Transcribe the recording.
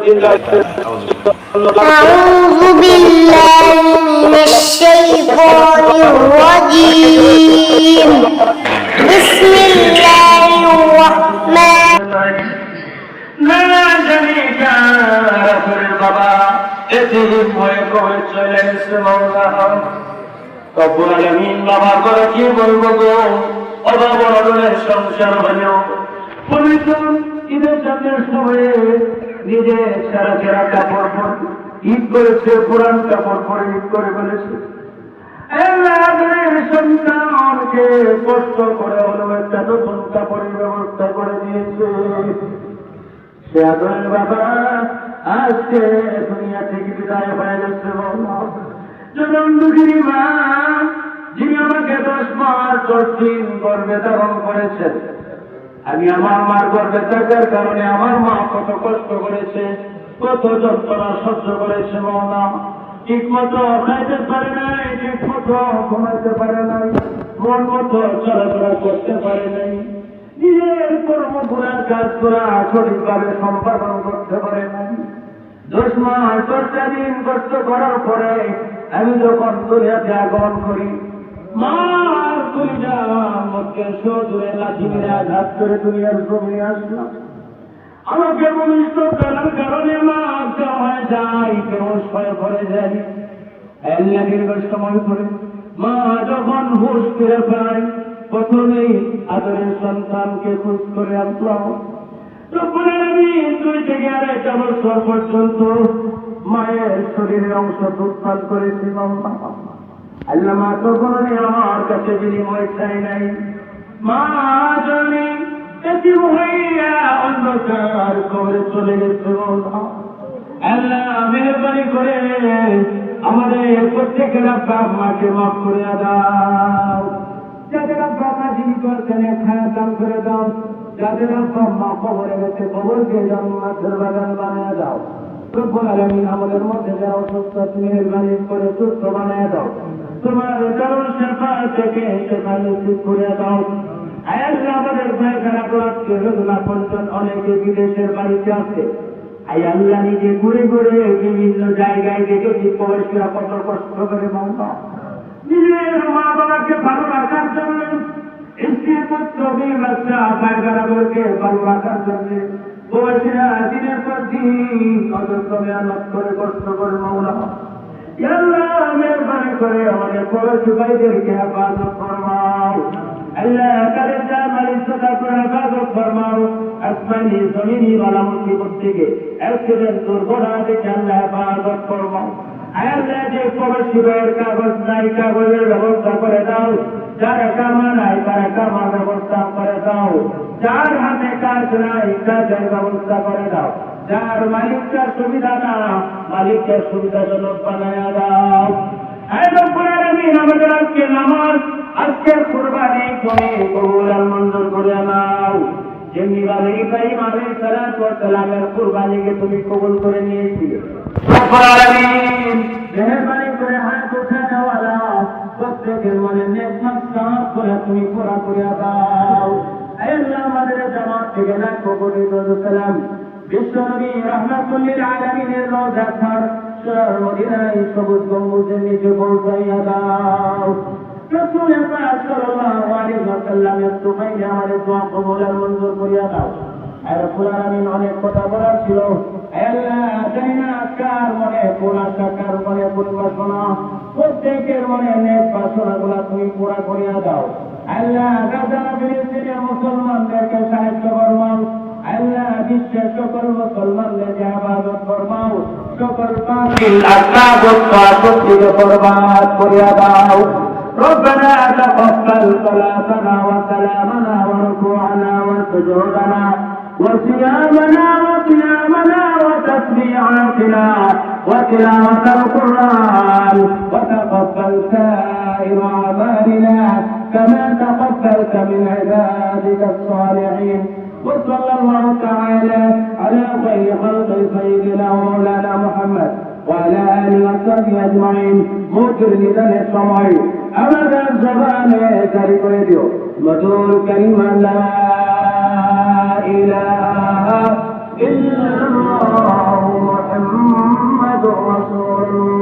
أعوذ بالله من الشيطان الرجيم بسم الله الرحمن ঈদের চাঁদের সময়ে নিজে সারা সারা কাপড় পরে ঈদ করেছে, পুরান কাপড় পরে ঈদ করে ফেলেছে। সন্তানকে কষ্ট করে হলো একটা নতুন কাপড়ের ব্যবস্থা করে দিয়েছে। সে আদরের বাবা আজকে দুনিয়া থেকে বিদায় হয়ে গেছে। যখন দুঃখিনী মা, যিনি আমাকে 10 মাস 10 দিন গর্ভে ধারণ করেছেন, আমি আমার মার গর্ভে থাকার কারণে আমার মা কত কষ্ট করেছে, কত যন্ত্রণা সহ্য করেছে। মা ঠিক মতো খাইতে পারে নাই, ঠিক মতো ঘুমাইতে পারে নাই, মন মতো চলাফেরা করতে পারে নাই, নিজের কর্মগুলার কাজগুলা সঠিকভাবে সম্পাদন করতে পারে নাই। 10 মাস 10টা দিন কষ্ট করার পরে আমি যখন দুনিয়াতে আগমন করি, মার কলিজার মধ্যে সজোরে লাঠি মেরে আঘাত করে দুনিয়ার জমিনে আসলাম। আমাকে ভূমিষ্ঠ করার কারণে মা আজ্ঞা হয়ে যায়, বেহুশ হয়ে পড়ে যায়। আল্লাহ দীর্ঘ সময় ধরে মা যখন হুঁশ ফিরে পায়, প্রথমেই আদরের সন্তানকে খুঁজ করে আনলাম। তারপরে আমি 2 থেকে 2.5 বছর পর্যন্ত মায়ের শরীরের অংশ দুধ পান করেছি। আল্লাহ মা তখন আমার কাছে বিনিময় চাই নাই। মা জানি এতিম হইয়া অন্ধকার কবরে চলে গেছে। আল্লাহ মেহরবানি করে আমাদের প্রত্যেকের আব্বা মাকে মাফ করে দাও। যাদের আব্বা মা জীবিত আছেন খায়া দান করে দাও। যাদের আব্বা মা কবরে গেছে, কবরকে জান্নাতের বাগান বানিয়ে দাও। রব্বুল আলামিন আমাদের মধ্যে যারা অসুস্থ মেহরবানি করে সুস্থ বানিয়ে দাও। তোমার কারণ শেফা থেকে শেফা নসিব করে দাও। আল্লাহ আমাদের ভাইয়েরা আজকে রোজনা পর্যন্ত অনেকে বিদেশের বাড়িতে আছে। আল্লাহ নিজে ঘুরে ঘুরে বিভিন্ন জায়গায় দেখেছি প্রবাসীরা কত কষ্ট করে মামলা নিজের মা বাবাকে ভালো রাখার জন্য, স্ত্রী পুত্র বাচ্চা ভাইয়েরাকে ভালো রাখার জন্য প্রবাসীরা দিনের পর দিন অযত্ন মেহনত করে কষ্ট করে মামলা। আল্লাহ মেহরবানি করে আমাদের প্রবাসী ভাইদেরকে হেফাজত ফরমাও। আল্লাহ তাদের জামাল ইজ্জত করে হেফাজত ফরমাও। আসমানি জমিনি ওয়ালা মুসিবত থেকে, অ্যাক্সিডেন্ট দুর্ঘটনা থেকে আল্লাহ হেফাজত ফরমাও। আল্লাহ যে প্রবাসী ভাইয়ের কাগজ নাই, কাগজের ব্যবস্থা করে দাও। যারা কামা নাই তারা কামার ব্যবস্থা করে দাও। যার হাতে কাজ নাই কাজের ব্যবস্থা করে দাও। যার মালিকটার সুবিধা না, মালিককে সুবিধাজনক বানায় দাও। আমাদের আজকে নামাজ, আজকের কুরবানি তুমি কবুল আর মঞ্জুর করে নাও। যেমনি ভাবে ইব্রাহিম আলাইহিস সালাতু ওয়াস সালামের কুরবানিকে তুমি কবুল করে নিয়েছিলে, মেহরবানি করে হাত উঠানোওয়ালা প্রত্যেকের মনে নেক মাকসাদ করে তুমি পুরা করে দাও। আল্লাহ আমাদের জামাত থেকে লাখো কোটি সালাম বিশ্বনবী রাহমাতুল লিল আলামিনের রওজা ছাড় শহর মদিনায় সবুজ গম্বুজের নিচে পৌঁছাইয়া দাও। রাসূল পাক সাল্লাল্লাহু আলাইহি ওয়াসাল্লামের সুফাইলে আমাদের দোয়া কবুল আর মঞ্জুর করিয়া দাও। আর রব্বুল আলামিন অনেক কথা বলার ছিল, আল্লাহ জানি না কার মনে কোন আশা, কার মনে কোন বাসনা, প্রত্যেকের মনে নেক বাসনাগুলা তুমি পুরা করিয়া দাও। আল্লাহ গাজা ফিলিস্তিনের মুসলমানদেরকে সাহায্য ফরমাও। আল্লাহ বিশ্বের সকল মুসলমানদেরকে হেফাজত ফরমাও। সকল বাতিল আত্মাগতকে বরবাদ করিয়া দাও। ربنا تقبل صلاتنا وسلامنا وركوعنا وسجودنا وصيامنا وقيامنا وتسبيحاتنا وتلاوة القرآن، وتقبل سائر أعمالنا كما تقبلت من عبادك الصالحين. وصلى الله تعالى على خير خلق سيدنا ومولانا محمد وعلى آله وصحبه أجمعين. مذكر لذن السماء أبدا زبانه تاريخ راديو مدور كلمة لا إله إلا الله محمد رسول الله